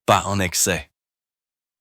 pas en excès.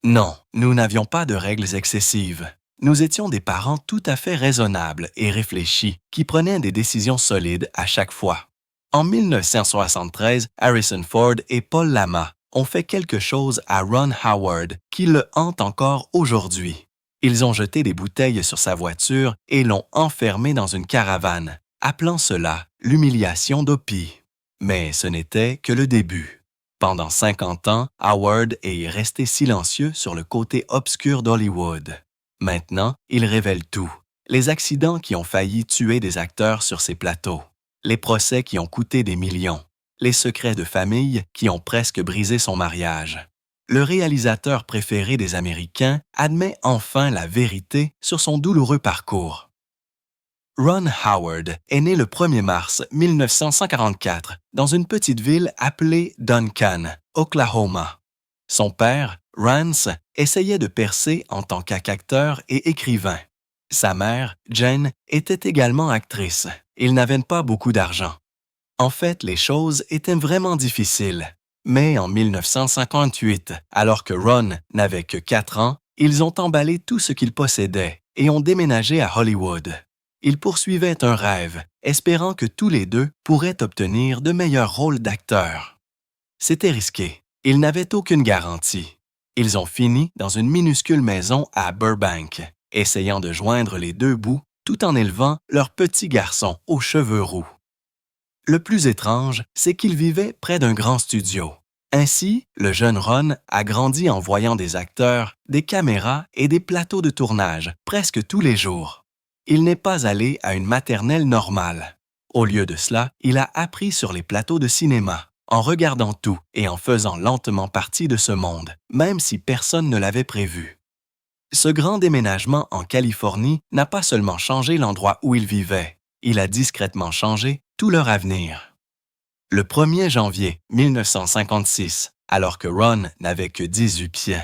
Non, nous n'avions pas de règles excessives. Nous étions des parents tout à fait raisonnables et réfléchis qui prenaient des décisions solides à chaque fois. En 1973, Harrison Ford et Paul Lama ont fait quelque chose à Ron Howard qui le hante encore aujourd'hui. Ils ont jeté des bouteilles sur sa voiture et l'ont enfermé dans une caravane, appelant cela l'humiliation d'Opie. Mais ce n'était que le début. Pendant 50 ans, Howard est resté silencieux sur le côté obscur d'Hollywood. Maintenant, il révèle tout. Les accidents qui ont failli tuer des acteurs sur ses plateaux, les procès qui ont coûté des millions, les secrets de famille qui ont presque brisé son mariage. Le réalisateur préféré des Américains admet enfin la vérité sur son douloureux parcours. Ron Howard est né le 1er mars 1944 dans une petite ville appelée Duncan, Oklahoma. Son père, Rance, essayait de percer en tant qu'acteur et écrivain. Sa mère, Jen, était également actrice. Ils n'avaient pas beaucoup d'argent. En fait, les choses étaient vraiment difficiles. Mais en 1958, alors que Ron n'avait que 4 ans, ils ont emballé tout ce qu'ils possédaient et ont déménagé à Hollywood. Ils poursuivaient un rêve, espérant que tous les deux pourraient obtenir de meilleurs rôles d'acteurs. C'était risqué. Ils n'avaient aucune garantie. Ils ont fini dans une minuscule maison à Burbank, essayant de joindre les deux bouts tout en élevant leur petit garçon aux cheveux roux. Le plus étrange, c'est qu'ils vivaient près d'un grand studio. Ainsi, le jeune Ron a grandi en voyant des acteurs, des caméras et des plateaux de tournage presque tous les jours. Il n'est pas allé à une maternelle normale. Au lieu de cela, il a appris sur les plateaux de cinéma, en regardant tout et en faisant lentement partie de ce monde, même si personne ne l'avait prévu. Ce grand déménagement en Californie n'a pas seulement changé l'endroit où ils vivaient, il a discrètement changé tout leur avenir. Le 1er janvier 1956, alors que Ron n'avait que 18 pieds,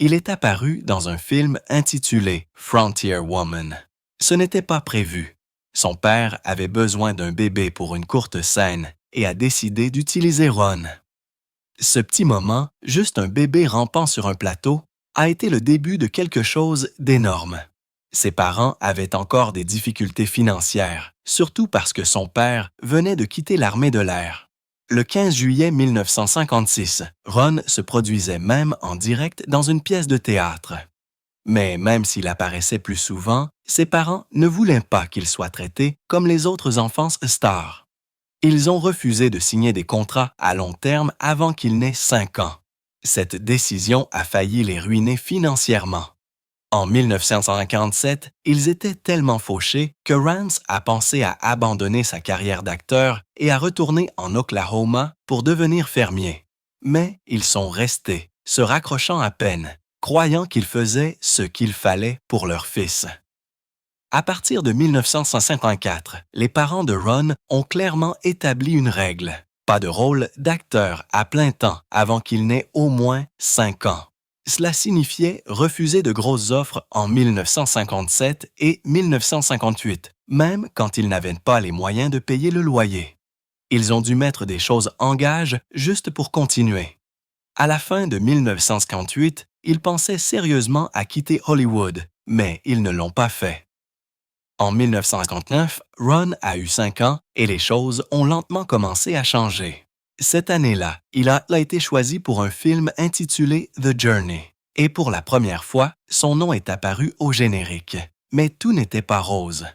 il est apparu dans un film intitulé Frontier Woman. Ce n'était pas prévu. Son père avait besoin d'un bébé pour une courte scène et a décidé d'utiliser Ron. Ce petit moment, juste un bébé rampant sur un plateau, a été le début de quelque chose d'énorme. Ses parents avaient encore des difficultés financières, surtout parce que son père venait de quitter l'armée de l'air. Le 15 juillet 1956, Ron se produisait même en direct dans une pièce de théâtre. Mais même s'il apparaissait plus souvent, ses parents ne voulaient pas qu'il soit traité comme les autres enfants stars. Ils ont refusé de signer des contrats à long terme avant qu'il n'ait 5 ans. Cette décision a failli les ruiner financièrement. En 1957, ils étaient tellement fauchés que Rance a pensé à abandonner sa carrière d'acteur et à retourner en Oklahoma pour devenir fermier. Mais ils sont restés, se raccrochant à peine, croyant qu'ils faisaient ce qu'il fallait pour leur fils. À partir de 1954, les parents de Ron ont clairement établi une règle. Pas de rôle d'acteur à plein temps avant qu'il n'ait au moins 5 ans. Cela signifiait refuser de grosses offres en 1957 et 1958, même quand ils n'avaient pas les moyens de payer le loyer. Ils ont dû mettre des choses en gage juste pour continuer. À la fin de 1958, ils pensaient sérieusement à quitter Hollywood, mais ils ne l'ont pas fait. En 1959, Ron a eu 5 ans et les choses ont lentement commencé à changer. Cette année-là, il a été choisi pour un film intitulé The Journey. Et pour la première fois, son nom est apparu au générique. Mais tout n'était pas rose.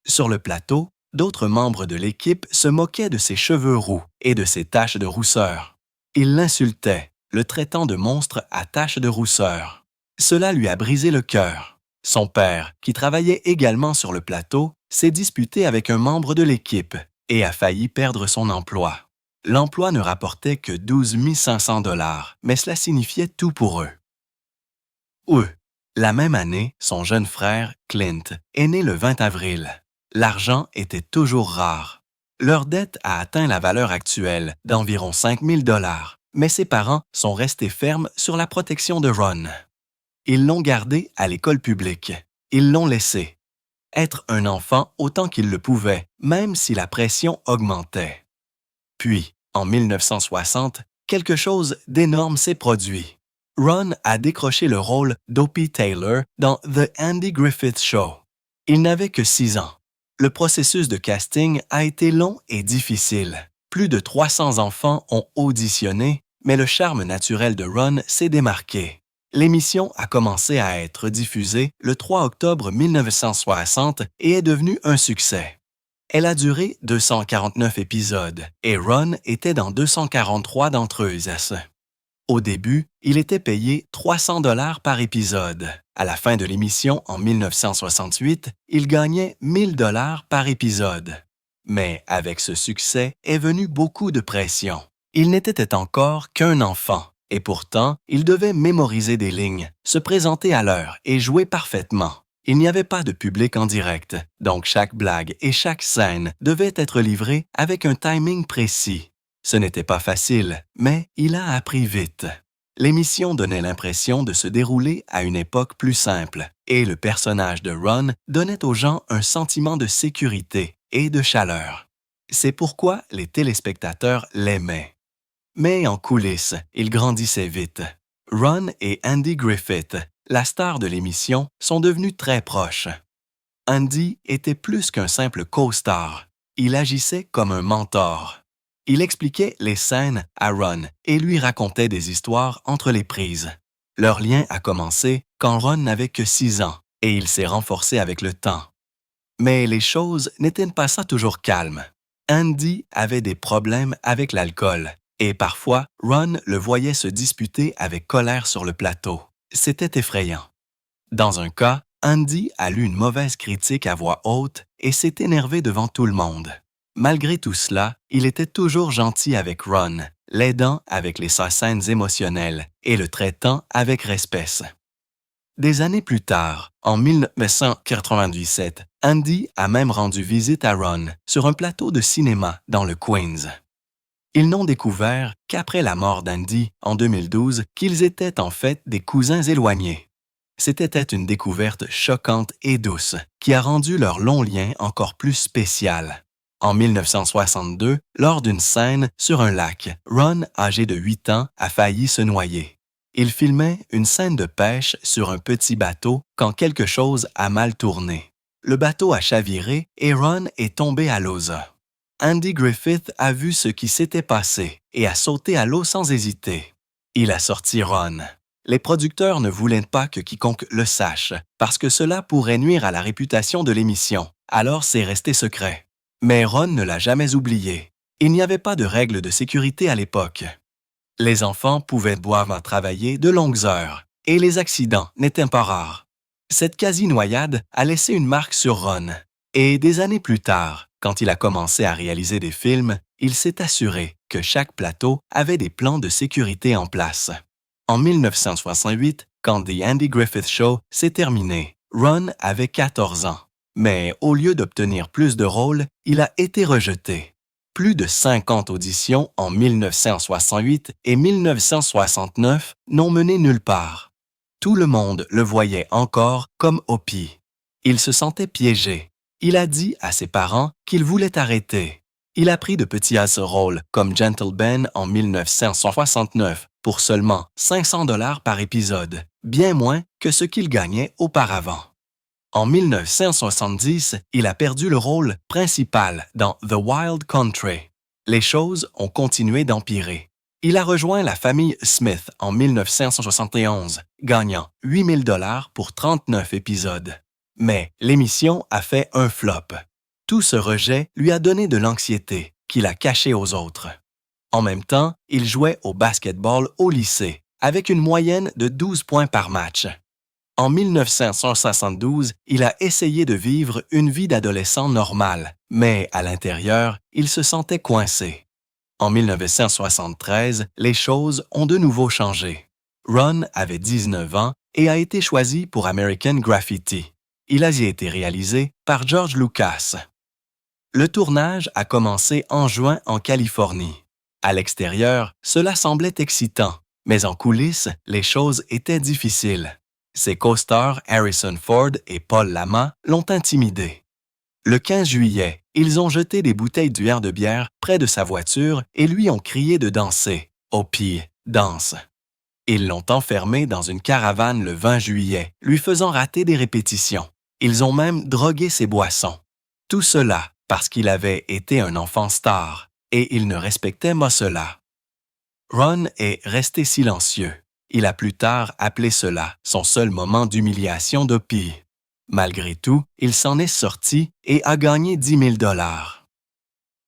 Sur le plateau, d'autres membres de l'équipe se moquaient de ses cheveux roux et de ses taches de rousseur. Ils l'insultaient, le traitant de monstre à taches de rousseur. Cela lui a brisé le cœur. Son père, qui travaillait également sur le plateau, s'est disputé avec un membre de l'équipe et a failli perdre son emploi. L'emploi ne rapportait que 12 500 $, mais cela signifiait tout pour eux. La même année, son jeune frère, Clint, est né le 20 avril. L'argent était toujours rare. Leur dette a atteint la valeur actuelle d'environ 5 000 $, mais ses parents sont restés fermes sur la protection de Ron. Ils l'ont gardé à l'école publique. Ils l'ont laissé être un enfant autant qu'il le pouvait, même si la pression augmentait. Puis, en 1960, quelque chose d'énorme s'est produit. Ron a décroché le rôle d'Opie Taylor dans The Andy Griffith Show. Il n'avait que 6 ans. Le processus de casting a été long et difficile. Plus de 300 enfants ont auditionné, mais le charme naturel de Ron s'est démarqué. L'émission a commencé à être diffusée le 3 octobre 1960 et est devenue un succès. Elle a duré 249 épisodes et Ron était dans 243 d'entre eux. Au début, il était payé 300 $ par épisode. À la fin de l'émission en 1968, il gagnait 1000 $ par épisode. Mais avec ce succès est venue beaucoup de pression. Il n'était encore qu'un enfant, et pourtant, il devait mémoriser des lignes, se présenter à l'heure et jouer parfaitement. Il n'y avait pas de public en direct, donc chaque blague et chaque scène devaient être livrées avec un timing précis. Ce n'était pas facile, mais il a appris vite. L'émission donnait l'impression de se dérouler à une époque plus simple, et le personnage de Ron donnait aux gens un sentiment de sécurité et de chaleur. C'est pourquoi les téléspectateurs l'aimaient. Mais en coulisses, il grandissait vite. Ron et Andy Griffith, la star de l'émission, sont devenus très proches. Andy était plus qu'un simple co-star. Il agissait comme un mentor. Il expliquait les scènes à Ron et lui racontait des histoires entre les prises. Leur lien a commencé quand Ron n'avait que 6 ans et il s'est renforcé avec le temps. Mais les choses n'étaient pas toujours calmes. Andy avait des problèmes avec l'alcool et parfois Ron le voyait se disputer avec colère sur le plateau. C'était effrayant. Dans un cas, Andy a lu une mauvaise critique à voix haute et s'est énervé devant tout le monde. Malgré tout cela, il était toujours gentil avec Ron, l'aidant avec les scènes émotionnelles et le traitant avec respect. Des années plus tard, en 1997, Andy a même rendu visite à Ron sur un plateau de cinéma dans le Queens. Ils n'ont découvert qu'après la mort d'Andy en 2012 qu'ils étaient en fait des cousins éloignés. C'était une découverte choquante et douce qui a rendu leur long lien encore plus spécial. En 1962, lors d'une scène sur un lac, Ron, âgé de 8 ans, a failli se noyer. Il filmait une scène de pêche sur un petit bateau quand quelque chose a mal tourné. Le bateau a chaviré et Ron est tombé à l'eau. Andy Griffith a vu ce qui s'était passé et a sauté à l'eau sans hésiter. Il a sorti Ron. Les producteurs ne voulaient pas que quiconque le sache parce que cela pourrait nuire à la réputation de l'émission, alors c'est resté secret. Mais Ron ne l'a jamais oublié. Il n'y avait pas de règles de sécurité à l'époque. Les enfants pouvaient boire travailler de longues heures et les accidents n'étaient pas rares. Cette quasi-noyade a laissé une marque sur Ron. Et des années plus tard, quand il a commencé à réaliser des films, il s'est assuré que chaque plateau avait des plans de sécurité en place. En 1968, quand The Andy Griffith Show s'est terminé, Ron avait 14 ans. Mais au lieu d'obtenir plus de rôles, il a été rejeté. Plus de 50 auditions en 1968 et 1969 n'ont mené nulle part. Tout le monde le voyait encore comme Opie. Il se sentait piégé. Il a dit à ses parents qu'il voulait arrêter. Il a pris de petits rôles comme Gentle Ben en 1969 pour seulement 500 $ par épisode, bien moins que ce qu'il gagnait auparavant. En 1970, il a perdu le rôle principal dans The Wild Country. Les choses ont continué d'empirer. Il a rejoint la famille Smith en 1971, gagnant 8 000 $ pour 39 épisodes. Mais l'émission a fait un flop. Tout ce rejet lui a donné de l'anxiété qu'il a cachée aux autres. En même temps, il jouait au basketball au lycée, avec une moyenne de 12 points par match. En 1972, il a essayé de vivre une vie d'adolescent normale, mais à l'intérieur, il se sentait coincé. En 1973, les choses ont de nouveau changé. Ron avait 19 ans et a été choisi pour American Graffiti. Il a été réalisé par George Lucas. Le tournage a commencé en juin en Californie. À l'extérieur, cela semblait excitant, mais en coulisses, les choses étaient difficiles. Ses co-stars Harrison Ford et Paul Lama l'ont intimidé. Le 15 juillet, ils ont jeté des bouteilles de bière près de sa voiture et lui ont crié de danser. Opie danse. Ils l'ont enfermé dans une caravane le 20 juillet, lui faisant rater des répétitions. Ils ont même drogué ses boissons. Tout cela parce qu'il avait été un enfant star et il ne respectait pas cela. Ron est resté silencieux. Il a plus tard appelé cela son seul moment d'humiliation d'Opie. Malgré tout, il s'en est sorti et a gagné 10 000 $.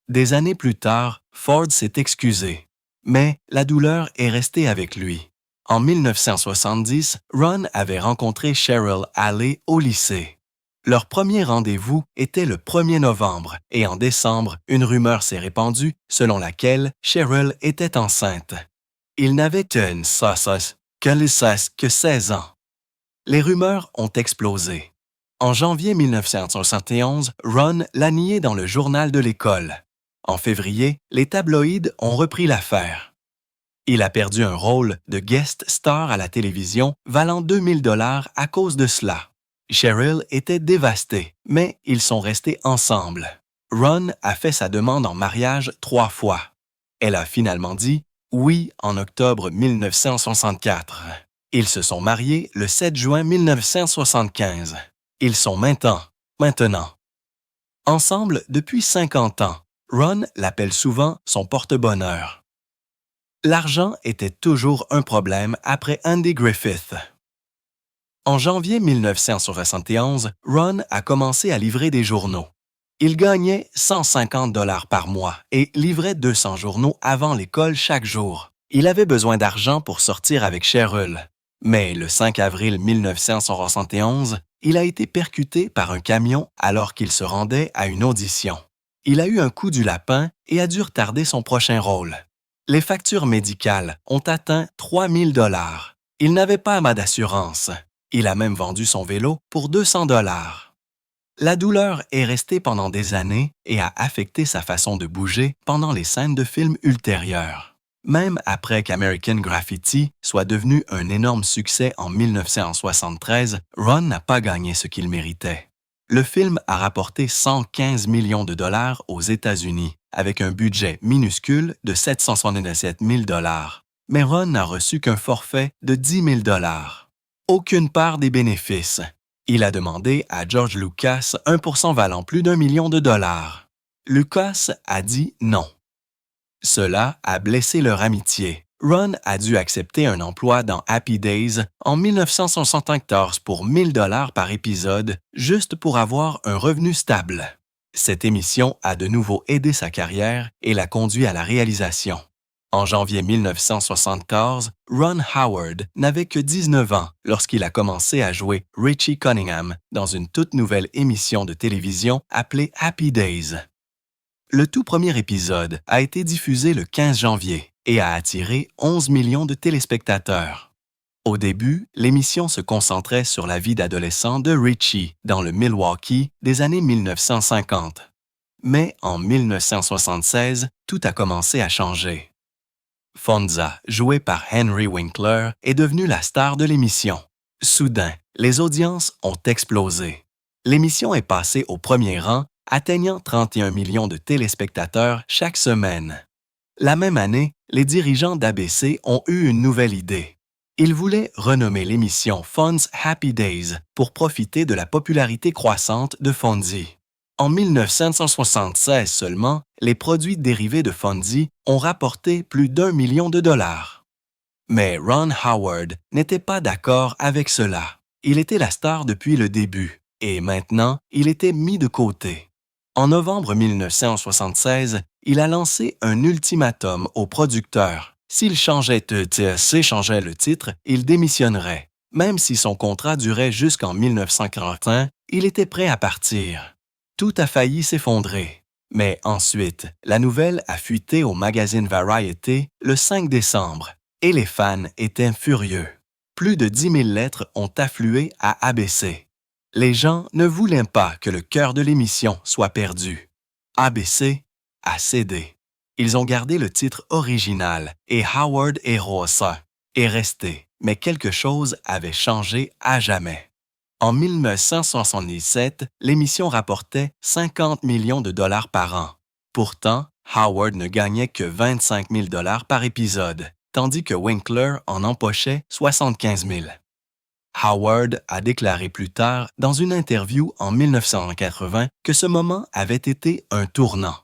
Des années plus tard, Ford s'est excusé, mais la douleur est restée avec lui. En 1970, Ron avait rencontré Cheryl Halley au lycée. Leur premier rendez-vous était le 1er novembre et en décembre, une rumeur s'est répandue selon laquelle Cheryl était enceinte. Il n'avait que 16 ans. Les rumeurs ont explosé. En janvier 1971, Ron l'a nié dans le journal de l'école. En février, les tabloïds ont repris l'affaire. Il a perdu un rôle de guest star à la télévision valant 2 000 $ à cause de cela. Cheryl était dévastée, mais ils sont restés ensemble. Ron a fait sa demande en mariage 3 fois. Elle a finalement dit oui en octobre 1964. Ils se sont mariés le 7 juin 1975. Ils sont maintenant. Ensemble depuis 50 ans, Ron l'appelle souvent son porte-bonheur. L'argent était toujours un problème après Andy Griffith. En janvier 1971, Ron a commencé à livrer des journaux. Il gagnait 150 $ par mois et livrait 200 journaux avant l'école chaque jour. Il avait besoin d'argent pour sortir avec Cheryl. Mais le 5 avril 1971, il a été percuté par un camion alors qu'il se rendait à une audition. Il a eu un coup du lapin et a dû retarder son prochain rôle. Les factures médicales ont atteint 3 000 $. Il n'avait pas d'assurance. Il a même vendu son vélo pour 200 $. La douleur est restée pendant des années et a affecté sa façon de bouger pendant les scènes de films ultérieures. Même après qu'American Graffiti soit devenu un énorme succès en 1973, Ron n'a pas gagné ce qu'il méritait. Le film a rapporté 115 millions de $ aux États-Unis, avec un budget minuscule de 777 000 $. Mais Ron n'a reçu qu'un forfait de 10 000 $. Aucune part des bénéfices. Il a demandé à George Lucas 1% valant plus d'1 million de $. Lucas a dit non. Cela a blessé leur amitié. Ron a dû accepter un emploi dans Happy Days en 1974 pour 1 000 $ par épisode, juste pour avoir un revenu stable. Cette émission a de nouveau aidé sa carrière et l'a conduit à la réalisation. En janvier 1974, Ron Howard n'avait que 19 ans lorsqu'il a commencé à jouer Richie Cunningham dans une toute nouvelle émission de télévision appelée Happy Days. Le tout premier épisode a été diffusé le 15 janvier et a attiré 11 millions de téléspectateurs. Au début, l'émission se concentrait sur la vie d'adolescent de Richie dans le Milwaukee des années 1950. Mais en 1976, tout a commencé à changer. Fonza, joué par Henry Winkler, est devenu la star de l'émission. Soudain, les audiences ont explosé. L'émission est passée au premier rang, atteignant 31 millions de téléspectateurs chaque semaine. La même année, les dirigeants d'ABC ont eu une nouvelle idée. Ils voulaient renommer l'émission Fonz Happy Days pour profiter de la popularité croissante de Fonzie. En 1976 seulement, les produits dérivés de Fonzie ont rapporté plus d'1 million de $. Mais Ron Howard n'était pas d'accord avec cela. Il était la star depuis le début et maintenant, il était mis de côté. En novembre 1976, il a lancé un ultimatum aux producteurs. S'il changeait le titre, il démissionnerait. Même si son contrat durait jusqu'en 1941, il était prêt à partir. Tout a failli s'effondrer. Mais ensuite, la nouvelle a fuité au magazine Variety le 5 décembre et les fans étaient furieux. Plus de 10 000 lettres ont afflué à ABC. Les gens ne voulaient pas que le cœur de l'émission soit perdu. ABC a cédé. Ils ont gardé le titre original et Howard et Rosa est resté, mais quelque chose avait changé à jamais. En 1977, l'émission rapportait 50 millions de $ par an. Pourtant, Howard ne gagnait que 25 000 par épisode, tandis que Winkler en empochait 75 000. Howard a déclaré plus tard dans une interview en 1980 que ce moment avait été un tournant.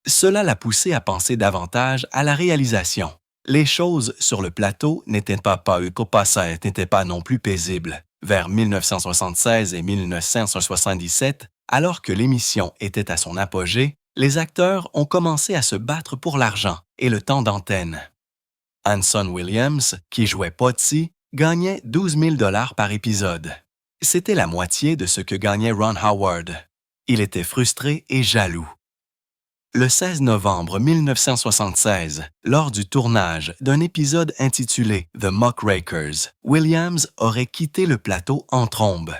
Cela l'a poussé à penser davantage à la réalisation. Les choses sur le plateau n'étaient pas non plus paisibles. Vers 1976 et 1977, alors que l'émission était à son apogée, les acteurs ont commencé à se battre pour l'argent et le temps d'antenne. Anson Williams, qui jouait Potsy, gagnait 12 000 par épisode. C'était la moitié de ce que gagnait Ron Howard. Il était frustré et jaloux. Le 16 novembre 1976, lors du tournage d'un épisode intitulé The Muckrakers, Williams aurait quitté le plateau en trombe.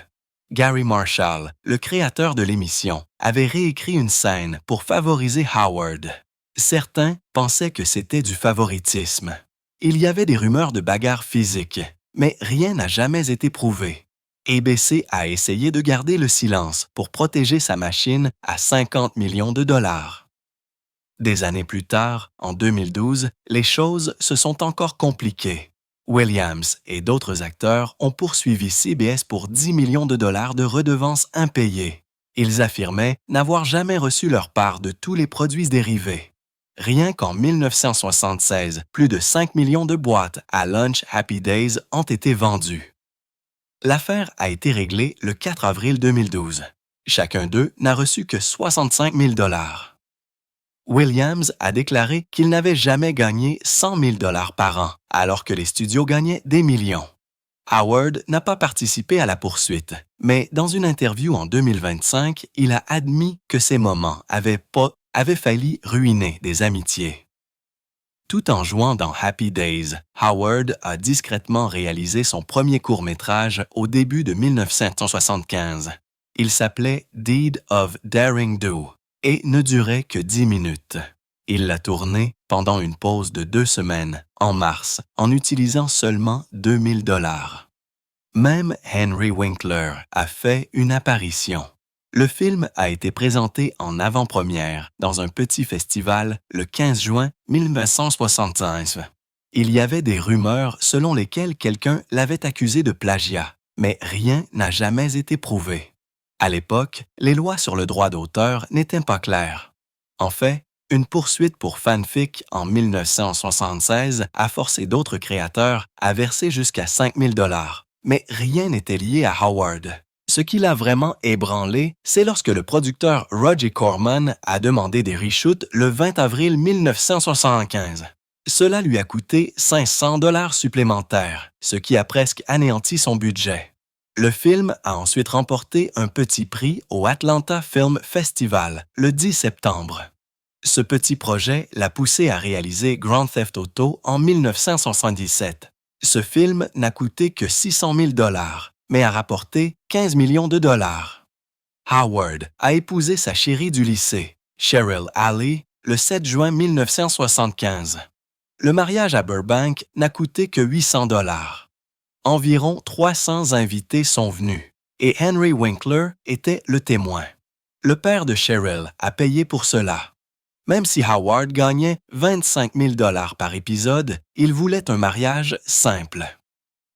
Gary Marshall, le créateur de l'émission, avait réécrit une scène pour favoriser Howard. Certains pensaient que c'était du favoritisme. Il y avait des rumeurs de bagarres physiques, mais rien n'a jamais été prouvé. ABC a essayé de garder le silence pour protéger sa machine à 50 millions de dollars. Des années plus tard, en 2012, les choses se sont encore compliquées. Williams et d'autres acteurs ont poursuivi CBS pour 10 millions de dollars de redevances impayées. Ils affirmaient n'avoir jamais reçu leur part de tous les produits dérivés. Rien qu'en 1976, plus de 5 millions de boîtes à Lunch Happy Days ont été vendues. L'affaire a été réglée le 4 avril 2012. Chacun d'eux n'a reçu que 65 000 dollars. Williams a déclaré qu'il n'avait jamais gagné 100 000 dollars par an, alors que les studios gagnaient des millions. Howard n'a pas participé à la poursuite, mais dans une interview en 2025, il a admis que ces moments avaient failli ruiner des amitiés. Tout en jouant dans Happy Days, Howard a discrètement réalisé son premier court-métrage au début de 1975. Il s'appelait Deed of Daring Do et ne durait que 10 minutes. Il l'a tourné pendant une pause de 2 semaines, en mars, en utilisant seulement 2 000 dollars. Même Henry Winkler a fait une apparition. Le film a été présenté en avant-première dans un petit festival le 15 juin 1975. Il y avait des rumeurs selon lesquelles quelqu'un l'avait accusé de plagiat, mais rien n'a jamais été prouvé. À l'époque, les lois sur le droit d'auteur n'étaient pas claires. En fait, une poursuite pour fanfic en 1976 a forcé d'autres créateurs à verser jusqu'à 5 000 dollars, mais rien n'était lié à Howard. Ce qui l'a vraiment ébranlé, c'est lorsque le producteur Roger Corman a demandé des reshoots le 20 avril 1975. Cela lui a coûté 500 dollars supplémentaires, ce qui a presque anéanti son budget. Le film a ensuite remporté un petit prix au Atlanta Film Festival le 10 septembre. Ce petit projet l'a poussé à réaliser Grand Theft Auto en 1977. Ce film n'a coûté que 600 000 dollars, mais a rapporté 15 millions de dollars. Howard a épousé sa chérie du lycée, Cheryl Alley, le 7 juin 1975. Le mariage à Burbank n'a coûté que 800 dollars. Environ 300 invités sont venus, et Henry Winkler était le témoin. Le père de Cheryl a payé pour cela. Même si Howard gagnait 25 000 dollars par épisode, il voulait un mariage simple.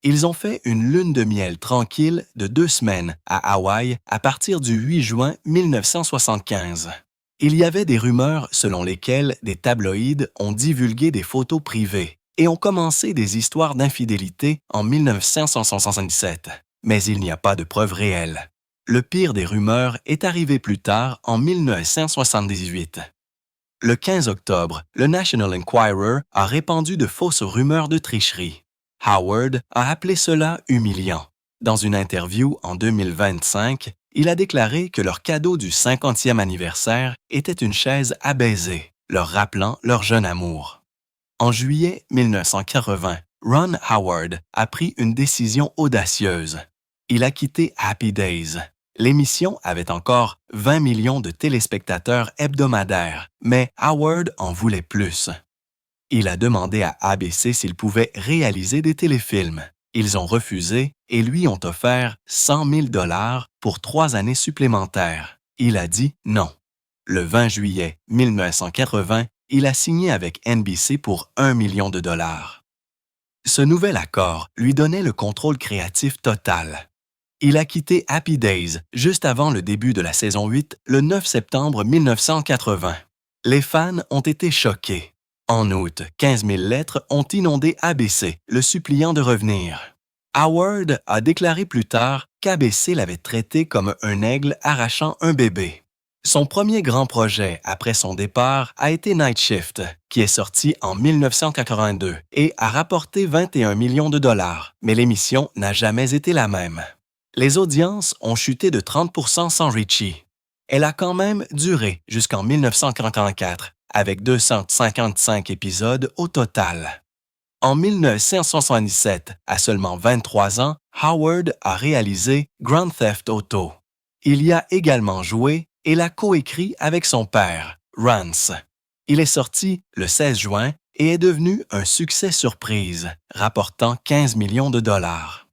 Ils ont fait une lune de miel tranquille de 2 semaines à Hawaï à partir du 8 juin 1975. Il y avait des rumeurs selon lesquelles des tabloïds ont divulgué des photos privées et ont commencé des histoires d'infidélité en 1977, mais il n'y a pas de preuves réelles. Le pire des rumeurs est arrivé plus tard en 1978. Le 15 octobre, le National Enquirer a répandu de fausses rumeurs de tricherie. Howard a appelé cela humiliant. Dans une interview en 2025, il a déclaré que leur cadeau du 50e anniversaire était une chaise à baiser, leur rappelant leur jeune amour. En juillet 1980, Ron Howard a pris une décision audacieuse. Il a quitté Happy Days. L'émission avait encore 20 millions de téléspectateurs hebdomadaires, mais Howard en voulait plus. Il a demandé à ABC s'il pouvait réaliser des téléfilms. Ils ont refusé et lui ont offert 100 000 dollars pour 3 années supplémentaires. Il a dit non. Le 20 juillet 1980, il a signé avec NBC pour 1 million de dollars. Ce nouvel accord lui donnait le contrôle créatif total. Il a quitté Happy Days juste avant le début de la saison 8, le 9 septembre 1980. Les fans ont été choqués. En août, 15 000 lettres ont inondé ABC, le suppliant de revenir. Howard a déclaré plus tard qu'ABC l'avait traité comme un aigle arrachant un bébé. Son premier grand projet après son départ a été Night Shift, qui est sorti en 1982 et a rapporté 21 millions de dollars, mais l'émission n'a jamais été la même. Les audiences ont chuté de 30% sans Richie. Elle a quand même duré jusqu'en 1944, avec 255 épisodes au total. En 1977, à seulement 23 ans, Howard a réalisé Grand Theft Auto. Il y a également joué et l'a coécrit avec son père, Rance. Il est sorti le 16 juin et est devenu un succès surprise, rapportant 15 millions de dollars.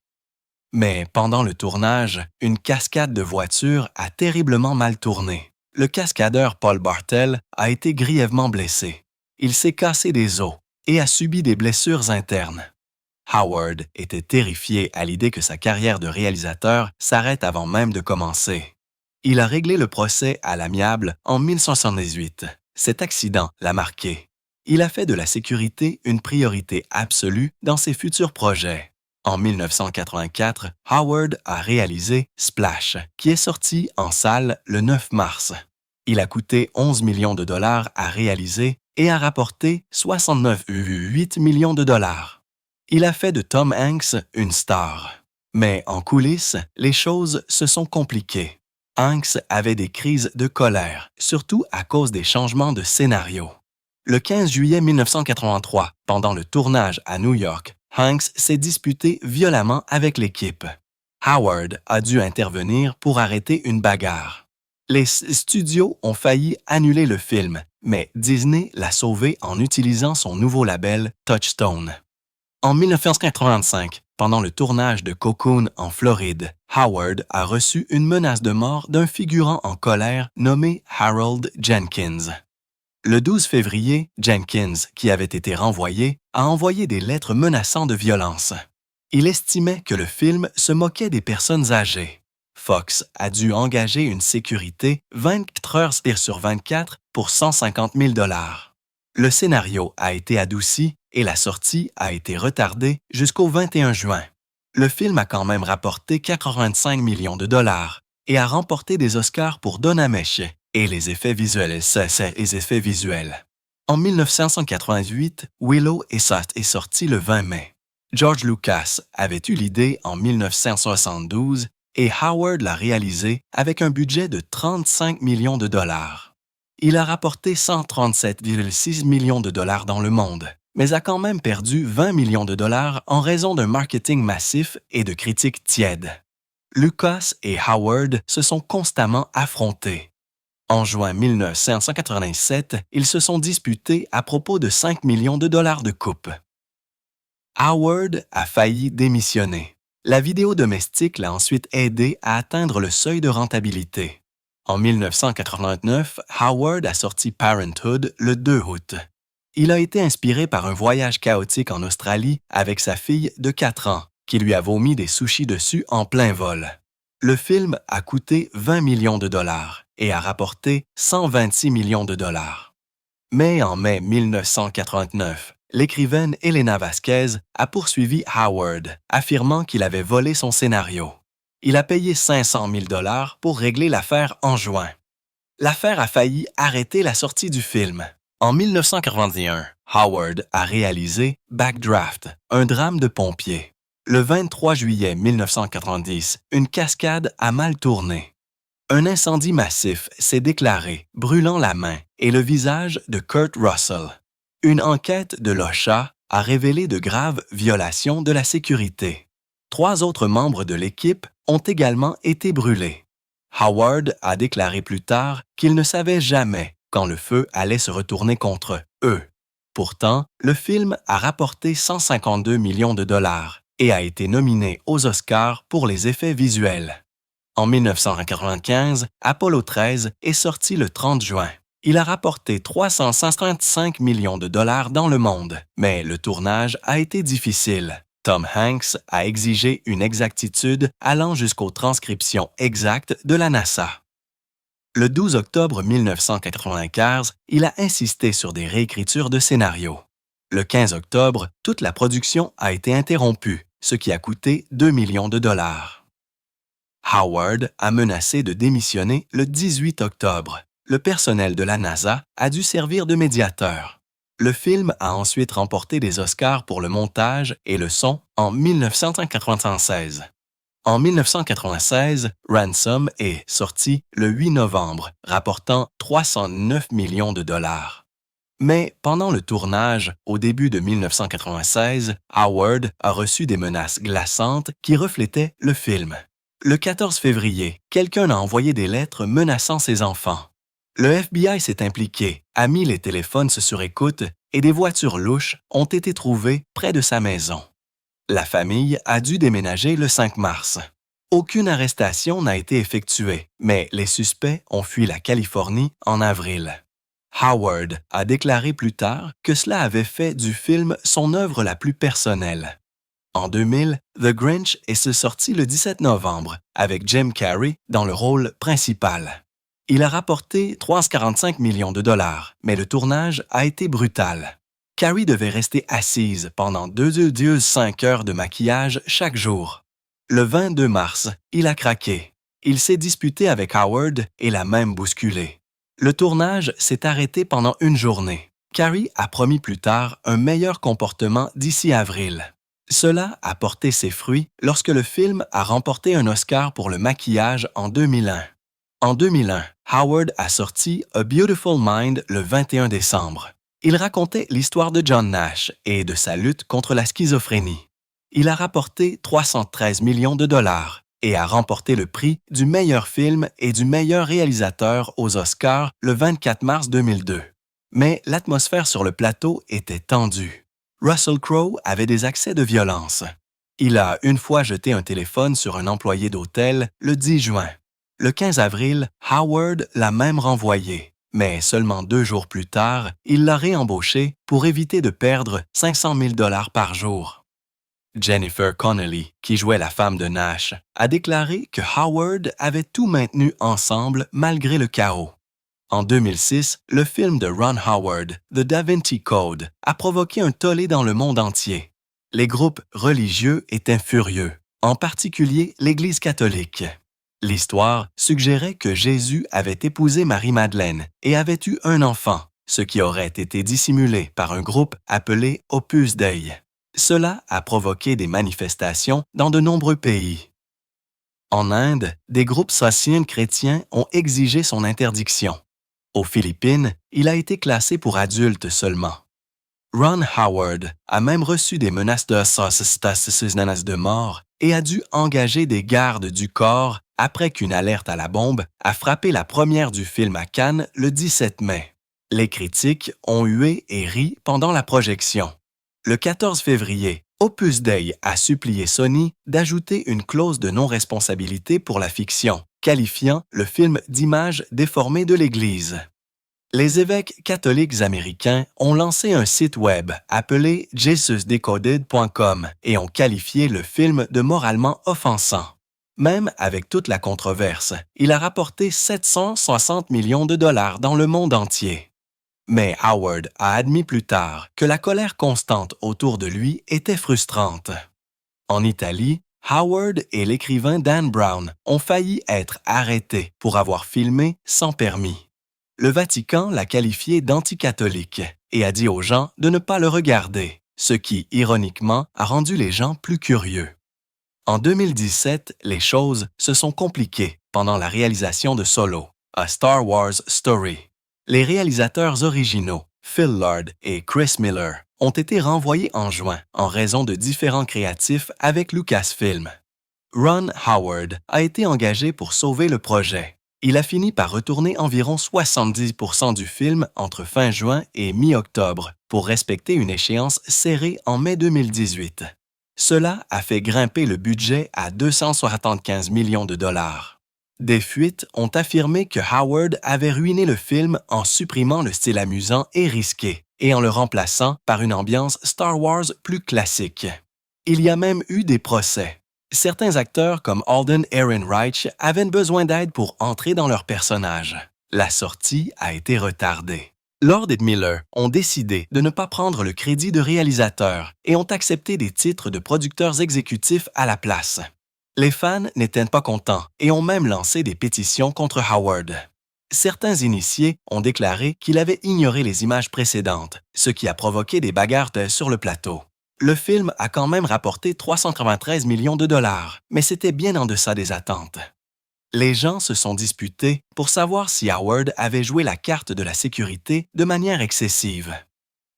Mais pendant le tournage, une cascade de voitures a terriblement mal tourné. Le cascadeur Paul Bartel a été grièvement blessé. Il s'est cassé des os et a subi des blessures internes. Howard était terrifié à l'idée que sa carrière de réalisateur s'arrête avant même de commencer. Il a réglé le procès à l'amiable en 1978. Cet accident l'a marqué. Il a fait de la sécurité une priorité absolue dans ses futurs projets. En 1984, Howard a réalisé Splash, qui est sorti en salle le 9 mars. Il a coûté 11 millions de dollars à réaliser et a rapporté 69,8 millions de dollars. Il a fait de Tom Hanks une star. Mais en coulisses, les choses se sont compliquées. Hanks avait des crises de colère, surtout à cause des changements de scénario. Le 15 juillet 1983, pendant le tournage à New York, Hanks s'est disputé violemment avec l'équipe. Howard a dû intervenir pour arrêter une bagarre. Les studios ont failli annuler le film, mais Disney l'a sauvé en utilisant son nouveau label Touchstone. En 1985, pendant le tournage de Cocoon en Floride, Howard a reçu une menace de mort d'un figurant en colère nommé Harold Jenkins. Le 12 février, Jenkins, qui avait été renvoyé, a envoyé des lettres menaçant de violence. Il estimait que le film se moquait des personnes âgées. Fox a dû engager une sécurité 24 heures sur 24 pour 150 000 $. Le scénario a été adouci et la sortie a été retardée jusqu'au 21 juin. Le film a quand même rapporté 85 millions de dollars et a remporté des Oscars pour Don Ameche et les effets visuels. En 1988, Willow est sorti le 20 mai. George Lucas avait eu l'idée en 1972 et Howard l'a réalisé avec un budget de 35 millions de dollars. Il a rapporté 137,6 millions de dollars dans le monde, mais a quand même perdu 20 millions de dollars en raison d'un marketing massif et de critiques tièdes. Lucas et Howard se sont constamment affrontés. En juin 1987, ils se sont disputés à propos de 5 millions de dollars de coupe. Howard a failli démissionner. La vidéo domestique l'a ensuite aidé à atteindre le seuil de rentabilité. En 1989, Howard a sorti Parenthood le 2 août. Il a été inspiré par un voyage chaotique en Australie avec sa fille de 4 ans, qui lui a vomi des sushis dessus en plein vol. Le film a coûté 20 millions de dollars et a rapporté 126 millions de dollars. Mais en mai 1989, l'écrivaine Elena Vasquez a poursuivi Howard, affirmant qu'il avait volé son scénario. Il a payé 500 000 $ pour régler l'affaire en juin. L'affaire a failli arrêter la sortie du film. En 1941, Howard a réalisé Backdraft, un drame de pompiers. Le 23 juillet 1990, une cascade a mal tourné. Un incendie massif s'est déclaré, brûlant la main et le visage de Kurt Russell. Une enquête de l'OSHA a révélé de graves violations de la sécurité. 3 autres membres de l'équipe ont également été brûlés. Howard a déclaré plus tard qu'il ne savait jamais quand le feu allait se retourner contre eux. Pourtant, le film a rapporté 152 millions de dollars et a été nominé aux Oscars pour les effets visuels. En 1995, Apollo 13 est sorti le 30 juin. Il a rapporté 355 millions de dollars dans le monde, mais le tournage a été difficile. Tom Hanks a exigé une exactitude allant jusqu'aux transcriptions exactes de la NASA. Le 12 octobre 1995, il a insisté sur des réécritures de scénario. Le 15 octobre, toute la production a été interrompue, ce qui a coûté 2 millions de dollars. Howard a menacé de démissionner le 18 octobre. Le personnel de la NASA a dû servir de médiateur. Le film a ensuite remporté des Oscars pour le montage et le son en 1996. En 1996, Ransom est sorti le 8 novembre, rapportant 309 millions de dollars. Mais pendant le tournage, au début de 1996, Howard a reçu des menaces glaçantes qui reflétaient le film. Le 14 février, quelqu'un a envoyé des lettres menaçant ses enfants. Le FBI s'est impliqué, a mis les téléphones sur écoute et des voitures louches ont été trouvées près de sa maison. La famille a dû déménager le 5 mars. Aucune arrestation n'a été effectuée, mais les suspects ont fui la Californie en avril. Howard a déclaré plus tard que cela avait fait du film son œuvre la plus personnelle. En 2000, The Grinch est sorti le 17 novembre, avec Jim Carrey dans le rôle principal. Il a rapporté 345 millions de dollars, mais le tournage a été brutal. Carrey devait rester assise pendant 5 heures de maquillage chaque jour. Le 22 mars, il a craqué. Il s'est disputé avec Howard et l'a même bousculé. Le tournage s'est arrêté pendant une journée. Carrey a promis plus tard un meilleur comportement d'ici avril. Cela a porté ses fruits lorsque le film a remporté un Oscar pour le maquillage en 2001. En 2001, Howard a sorti A Beautiful Mind le 21 décembre. Il racontait l'histoire de John Nash et de sa lutte contre la schizophrénie. Il a rapporté 313 millions de dollars et a remporté le prix du meilleur film et du meilleur réalisateur aux Oscars le 24 mars 2002. Mais l'atmosphère sur le plateau était tendue. Russell Crowe avait des accès de violence. Il a une fois jeté un téléphone sur un employé d'hôtel le 10 juin. Le 15 avril, Howard l'a même renvoyé. Mais seulement 2 jours plus tard, il l'a réembauché pour éviter de perdre 500 000 dollars par jour. Jennifer Connelly, qui jouait la femme de Nash, a déclaré que Howard avait tout maintenu ensemble malgré le chaos. En 2006, le film de Ron Howard, The Da Vinci Code, a provoqué un tollé dans le monde entier. Les groupes religieux étaient furieux, en particulier l'Église catholique. L'histoire suggérait que Jésus avait épousé Marie-Madeleine et avait eu un enfant, ce qui aurait été dissimulé par un groupe appelé Opus Dei. Cela a provoqué des manifestations dans de nombreux pays. En Inde, des groupes sociaux chrétiens ont exigé son interdiction. Aux Philippines, il a été classé pour adultes seulement. Ron Howard a même reçu des menaces de mort et a dû engager des gardes du corps après qu'une alerte à la bombe a frappé la première du film à Cannes le 17 mai. Les critiques ont hué et ri pendant la projection. Le 14 février, Opus Dei a supplié Sony d'ajouter une clause de non-responsabilité pour la fiction, qualifiant le film d'image déformée de l'Église. Les évêques catholiques américains ont lancé un site web appelé JesusDecoded.com et ont qualifié le film de moralement offensant. Même avec toute la controverse, il a rapporté 760 millions de dollars dans le monde entier. Mais Howard a admis plus tard que la colère constante autour de lui était frustrante. En Italie, Howard et l'écrivain Dan Brown ont failli être arrêtés pour avoir filmé sans permis. Le Vatican l'a qualifié d'anticatholique et a dit aux gens de ne pas le regarder, ce qui, ironiquement, a rendu les gens plus curieux. En 2017, les choses se sont compliquées pendant la réalisation de Solo, A Star Wars Story. Les réalisateurs originaux, Phil Lord et Chris Miller, ont été renvoyés en juin en raison de différends créatifs avec Lucasfilm. Ron Howard a été engagé pour sauver le projet. Il a fini par retourner environ 70% du film entre fin juin et mi-octobre pour respecter une échéance serrée en mai 2018. Cela a fait grimper le budget à 275 millions de dollars. Des fuites ont affirmé que Howard avait ruiné le film en supprimant le style amusant et risqué et en le remplaçant par une ambiance Star Wars plus classique. Il y a même eu des procès. Certains acteurs comme Alden Ehrenreich avaient besoin d'aide pour entrer dans leur personnage. La sortie a été retardée. Lord et Miller ont décidé de ne pas prendre le crédit de réalisateur et ont accepté des titres de producteurs exécutifs à la place. Les fans n'étaient pas contents et ont même lancé des pétitions contre Howard. Certains initiés ont déclaré qu'il avait ignoré les images précédentes, ce qui a provoqué des bagarres sur le plateau. Le film a quand même rapporté 393 millions de dollars, mais c'était bien en deçà des attentes. Les gens se sont disputés pour savoir si Howard avait joué la carte de la sécurité de manière excessive.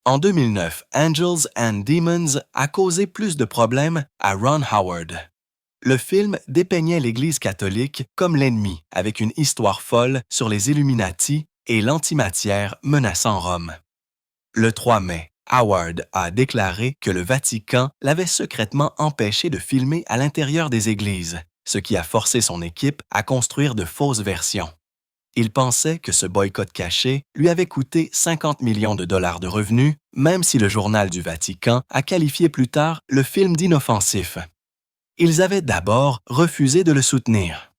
En 2009, Angels and Demons a causé plus de problèmes à Ron Howard. Le film dépeignait l'Église catholique comme l'ennemi, avec une histoire folle sur les Illuminati et l'antimatière menaçant Rome. Le 3 mai, Howard a déclaré que le Vatican l'avait secrètement empêché de filmer à l'intérieur des églises, ce qui a forcé son équipe à construire de fausses versions. Il pensait que ce boycott caché lui avait coûté 50 millions de dollars de revenus, même si le journal du Vatican a qualifié plus tard le film d'inoffensif. Ils avaient d'abord refusé de le soutenir.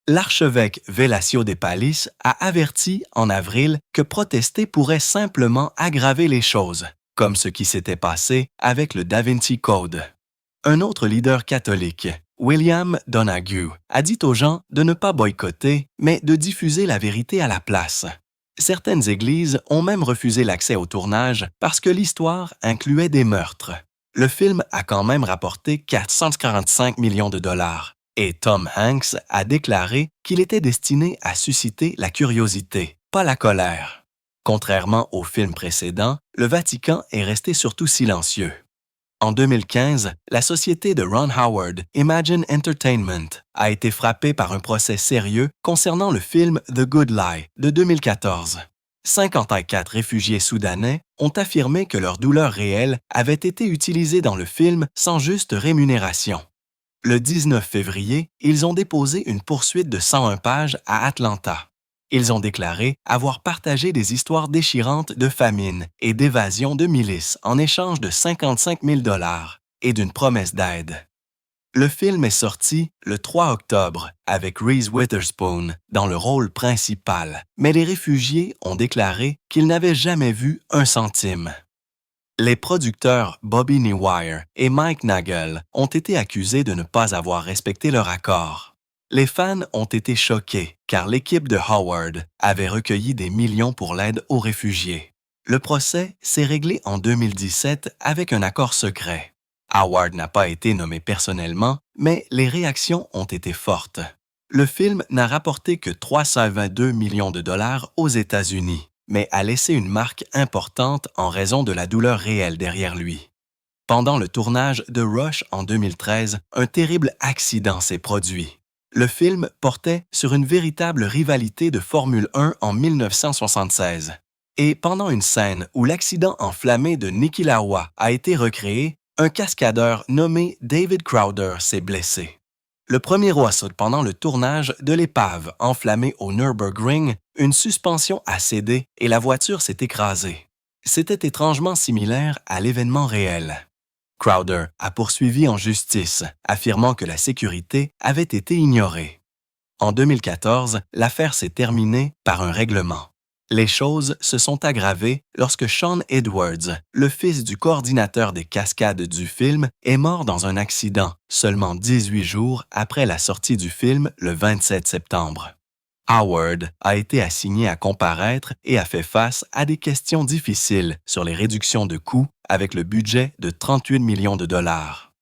L'archevêque Vélacio de Palis a averti en avril que protester pourrait simplement aggraver les choses, comme ce qui s'était passé avec le Da Vinci Code. Un autre leader catholique, William Donoghue, a dit aux gens de ne pas boycotter, mais de diffuser la vérité à la place. Certaines églises ont même refusé l'accès au tournage parce que l'histoire incluait des meurtres. Le film a quand même rapporté 445 millions de dollars et Tom Hanks a déclaré qu'il était destiné à susciter la curiosité, pas la colère. Contrairement au film précédent, le Vatican est resté surtout silencieux. En 2015, la société de Ron Howard, Imagine Entertainment, a été frappée par un procès sérieux concernant le film The Good Lie de 2014. 54 réfugiés soudanais ont affirmé que leur douleur réelle avait été utilisée dans le film sans juste rémunération. Le 19 février, ils ont déposé une poursuite de 101 pages à Atlanta. Ils ont déclaré avoir partagé des histoires déchirantes de famine et d'évasion de milices en échange de 55 000 dollars et d'une promesse d'aide. Le film est sorti le 3 octobre avec Reese Witherspoon dans le rôle principal, mais les réfugiés ont déclaré qu'ils n'avaient jamais vu un centime. Les producteurs Bobby Newire et Mike Nagel ont été accusés de ne pas avoir respecté leur accord. Les fans ont été choqués car l'équipe de Howard avait recueilli des millions pour l'aide aux réfugiés. Le procès s'est réglé en 2017 avec un accord secret. Howard n'a pas été nommé personnellement, mais les réactions ont été fortes. Le film n'a rapporté que 322 millions de dollars aux États-Unis, mais a laissé une marque importante en raison de la douleur réelle derrière lui. Pendant le tournage de Rush en 2013, un terrible accident s'est produit. Le film portait sur une véritable rivalité de Formule 1 en 1976. Et pendant une scène où l'accident enflammé de Niki Lauda a été recréé, un cascadeur nommé David Crowder s'est blessé. Le 1er août, pendant le tournage de l'épave enflammée au Nürburgring, une suspension a cédé et la voiture s'est écrasée. C'était étrangement similaire à l'événement réel. Crowder a poursuivi en justice, affirmant que la sécurité avait été ignorée. En 2014, l'affaire s'est terminée par un règlement. Les choses se sont aggravées lorsque Sean Edwards, le fils du coordinateur des cascades du film, est mort dans un accident seulement 18 jours après la sortie du film le 27 septembre. Howard a été assigné à comparaître et a fait face à des questions difficiles sur les réductions de coûts avec le budget de 38 millions de dollars.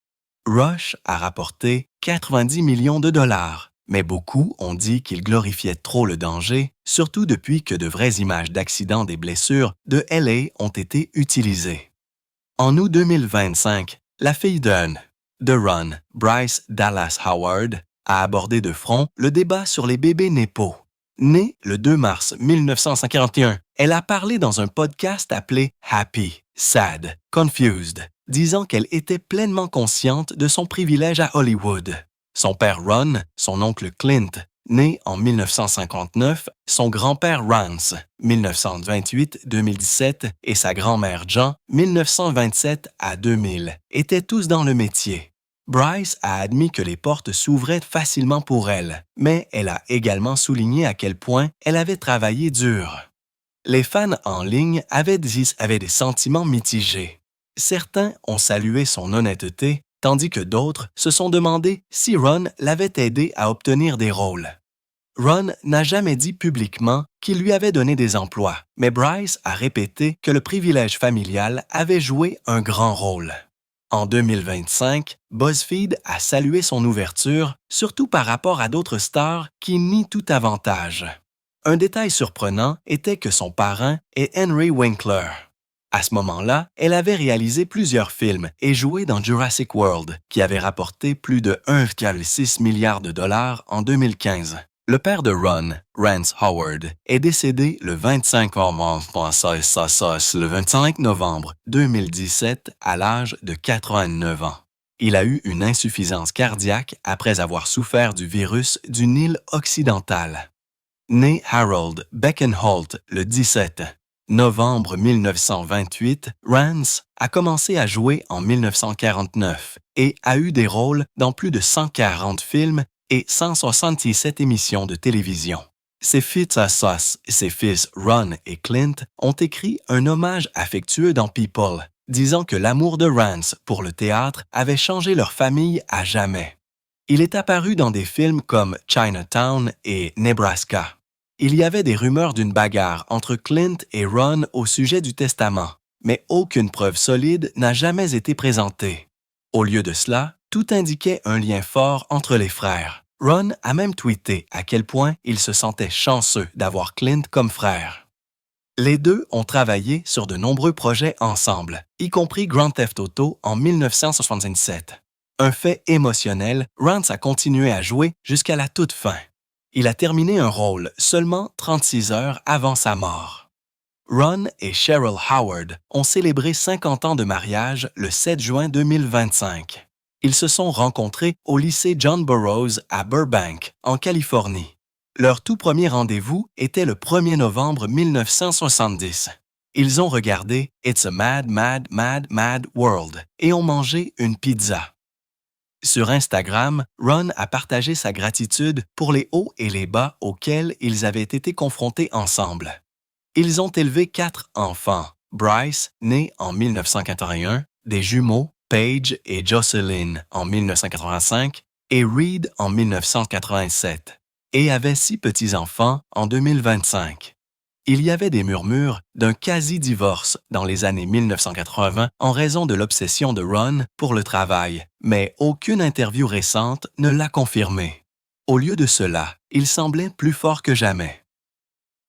Rush a rapporté 90 millions de dollars. Mais beaucoup ont dit qu'il glorifiait trop le danger, surtout depuis que de vraies images d'accidents des blessures de LA ont été utilisées. En août 2025, la fille de Ron, Bryce Dallas Howard, a abordé de front le débat sur les bébés népaux. Née le 2 mars 1951, elle a parlé dans un podcast appelé Happy, Sad, Confused, disant qu'elle était pleinement consciente de son privilège à Hollywood. Son père Ron, son oncle Clint né en 1959, son grand-père Rance, 1928-2017, et sa grand-mère Jean, 1927 à 2000, étaient tous dans le métier. Bryce a admis que les portes s'ouvraient facilement pour elle, mais elle a également souligné à quel point elle avait travaillé dur. Les fans en ligne avaient des sentiments mitigés. Certains ont salué son honnêteté, tandis que d'autres se sont demandé si Ron l'avait aidé à obtenir des rôles. Ron n'a jamais dit publiquement qu'il lui avait donné des emplois, mais Bryce a répété que le privilège familial avait joué un grand rôle. En 2025, BuzzFeed a salué son ouverture, surtout par rapport à d'autres stars qui nient tout avantage. Un détail surprenant était que son parrain est Henry Winkler. À ce moment-là, elle avait réalisé plusieurs films et joué dans Jurassic World, qui avait rapporté plus de 1,6 milliard de dollars en 2015. Le père de Ron, Rance Howard, est décédé le 25 novembre 2017 à l'âge de 89 ans. Il a eu une insuffisance cardiaque après avoir souffert du virus du Nil occidental. Né Harold Beckenholt le 17 novembre 1928, Rance a commencé à jouer en 1949 et a eu des rôles dans plus de 140 films et 167 émissions de télévision. Ses fils Ron et Clint ont écrit un hommage affectueux dans People, disant que l'amour de Rance pour le théâtre avait changé leur famille à jamais. Il est apparu dans des films comme Chinatown et Nebraska. Il y avait des rumeurs d'une bagarre entre Clint et Ron au sujet du testament, mais aucune preuve solide n'a jamais été présentée. Au lieu de cela, tout indiquait un lien fort entre les frères. Ron a même tweeté à quel point il se sentait chanceux d'avoir Clint comme frère. Les deux ont travaillé sur de nombreux projets ensemble, y compris Grand Theft Auto en 1977. Un fait émotionnel, Rance a continué à jouer jusqu'à la toute fin. Il a terminé un rôle seulement 36 heures avant sa mort. Ron et Cheryl Howard ont célébré 50 ans de mariage le 7 juin 2025. Ils se sont rencontrés au lycée John Burroughs à Burbank, en Californie. Leur tout premier rendez-vous était le 1er novembre 1970. Ils ont regardé It's a Mad, Mad, Mad, Mad World et ont mangé une pizza. Sur Instagram, Ron a partagé sa gratitude pour les hauts et les bas auxquels ils avaient été confrontés ensemble. Ils ont élevé 4 enfants, Bryce, né en 1981, des jumeaux, Paige et Jocelyn en 1985 et Reed en 1987, et avaient 6 petits-enfants en 2025. Il y avait des murmures d'un quasi-divorce dans les années 1980 en raison de l'obsession de Ron pour le travail, mais aucune interview récente ne l'a confirmé. Au lieu de cela, il semblait plus fort que jamais.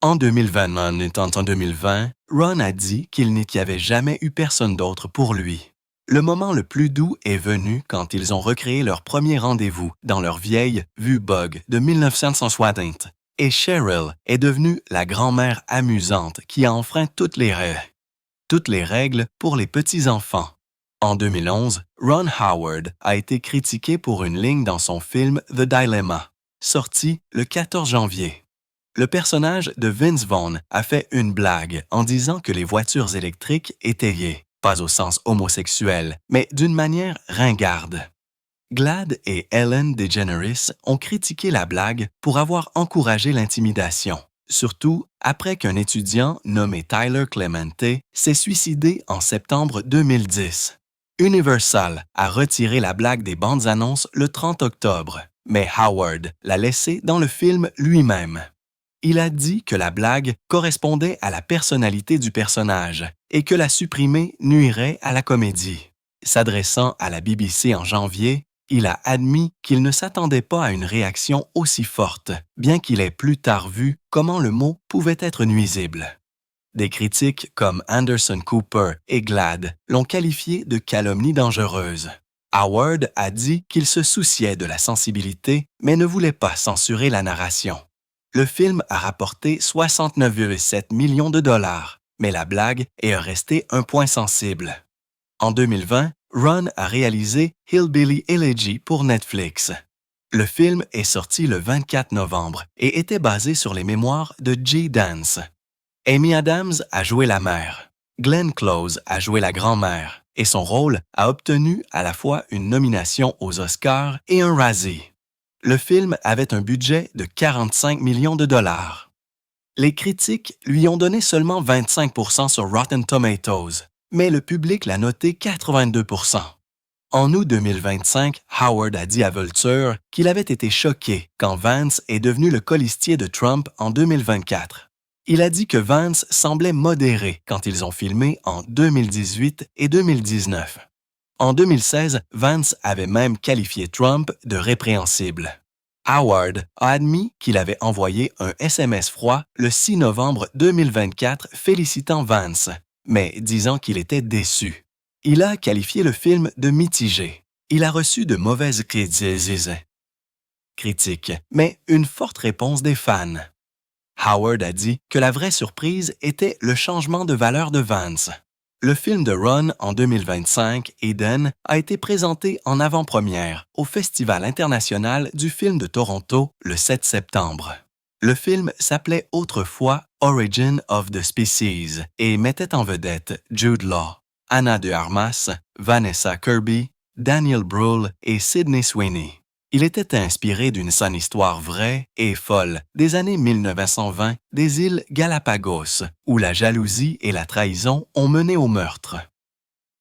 En 2020, Ron a dit qu'il n'y avait jamais eu personne d'autre pour lui. Le moment le plus doux est venu quand ils ont recréé leur premier rendez-vous dans leur vieille Vue Bug de 1960. Et Cheryl est devenue la grand-mère amusante qui a enfreint toutes les règles pour les petits-enfants. En 2011, Ron Howard a été critiqué pour une ligne dans son film The Dilemma, sorti le 14 janvier. Le personnage de Vince Vaughn a fait une blague en disant que les voitures électriques étaient gays, pas au sens homosexuel, mais d'une manière ringarde. Glad et Ellen DeGeneres ont critiqué la blague pour avoir encouragé l'intimidation, surtout après qu'un étudiant nommé Tyler Clemente s'est suicidé en septembre 2010. Universal a retiré la blague des bandes annonces le 30 octobre, mais Howard l'a laissée dans le film lui-même. Il a dit que la blague correspondait à la personnalité du personnage et que la supprimer nuirait à la comédie. S'adressant à la BBC en janvier, il a admis qu'il ne s'attendait pas à une réaction aussi forte, bien qu'il ait plus tard vu comment le mot pouvait être nuisible. Des critiques comme Anderson Cooper et Glad l'ont qualifié de calomnie dangereuse. Howard a dit qu'il se souciait de la sensibilité, mais ne voulait pas censurer la narration. Le film a rapporté 69,7 millions de dollars, mais la blague est restée un point sensible. En 2020, Ron a réalisé Hillbilly Elegy pour Netflix. Le film est sorti le 24 novembre et était basé sur les mémoires de Jay Dance. Amy Adams a joué la mère, Glenn Close a joué la grand-mère et son rôle a obtenu à la fois une nomination aux Oscars et un Razzie. Le film avait un budget de 45 millions de dollars. Les critiques lui ont donné seulement 25% sur Rotten Tomatoes, mais le public l'a noté 82%. En août 2025, Howard a dit à Vulture qu'il avait été choqué quand Vance est devenu le colistier de Trump en 2024. Il a dit que Vance semblait modéré quand ils ont filmé en 2018 et 2019. En 2016, Vance avait même qualifié Trump de répréhensible. Howard a admis qu'il avait envoyé un SMS froid le 6 novembre 2024 félicitant Vance, mais disant qu'il était déçu. Il a qualifié le film de mitigé. Il a reçu de mauvaises critiques, mais une forte réponse des fans. Howard a dit que la vraie surprise était le changement de valeur de Vance. Le film de Ron en 2025, Eden, a été présenté en avant-première au Festival international du film de Toronto le 7 septembre. Le film s'appelait autrefois Origin of the Species et mettait en vedette Jude Law, Ana de Armas, Vanessa Kirby, Daniel Bruhl et Sydney Sweeney. Il était inspiré d'une sonne histoire vraie et folle des années 1920 des îles Galapagos, où la jalousie et la trahison ont mené au meurtre.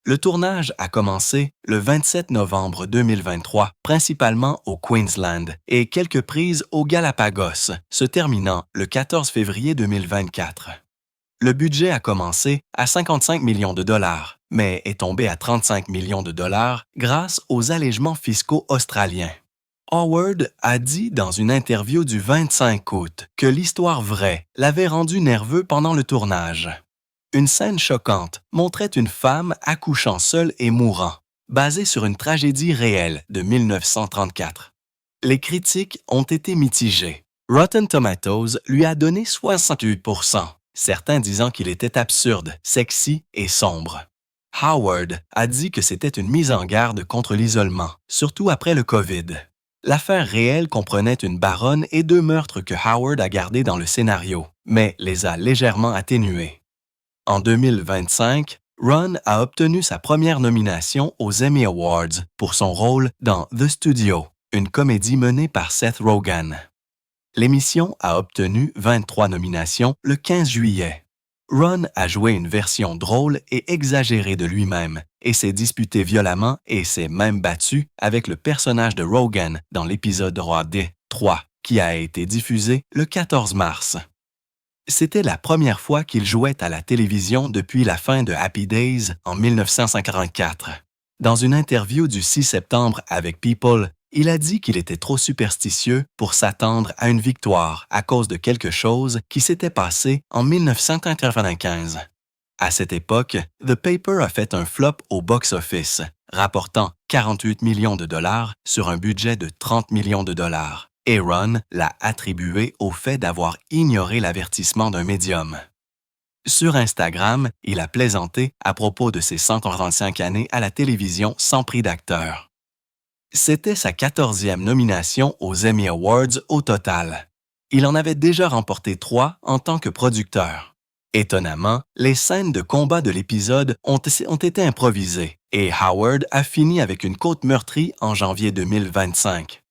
Le tournage a commencé le 27 novembre 2023, principalement au Queensland, et quelques prises aux Galapagos, se terminant le 14 février 2024. Le budget a commencé à 55 millions de dollars, mais est tombé à 35 millions de dollars grâce aux allègements fiscaux australiens. Howard a dit dans une interview du 25 août que l'histoire vraie l'avait rendu nerveux pendant le tournage. Une scène choquante montrait une femme accouchant seule et mourant, basée sur une tragédie réelle de 1934. Les critiques ont été mitigées. Rotten Tomatoes lui a donné 68%, certains disant qu'il était absurde, sexy et sombre. Howard a dit que c'était une mise en garde contre l'isolement, surtout après le COVID. L'affaire réelle comprenait une baronne et 2 meurtres que Howard a gardés dans le scénario, mais les a légèrement atténués. En 2025, Ron a obtenu sa première nomination aux Emmy Awards pour son rôle dans The Studio, une comédie menée par Seth Rogen. L'émission a obtenu 23 nominations le 15 juillet. Ron a joué une version drôle et exagérée de lui-même et s'est disputé violemment et s'est même battu avec le personnage de Rogen dans l'épisode Roi D 3 qui a été diffusé le 14 mars. C'était la première fois qu'il jouait à la télévision depuis la fin de Happy Days en 1954. Dans une interview du 6 septembre avec People, il a dit qu'il était trop superstitieux pour s'attendre à une victoire à cause de quelque chose qui s'était passé en 1995. À cette époque, The Paper a fait un flop au box-office, rapportant 48 millions de dollars sur un budget de 30 millions de dollars, et Ron l'a attribué au fait d'avoir ignoré l'avertissement d'un médium. Sur Instagram, il a plaisanté à propos de ses 145 années à la télévision sans prix d'acteur. C'était sa 14e nomination aux Emmy Awards au total. Il en avait déjà remporté 3 en tant que producteur. Étonnamment, les scènes de combat de l'épisode ont été improvisées et Howard a fini avec une côte meurtrie en janvier 2025.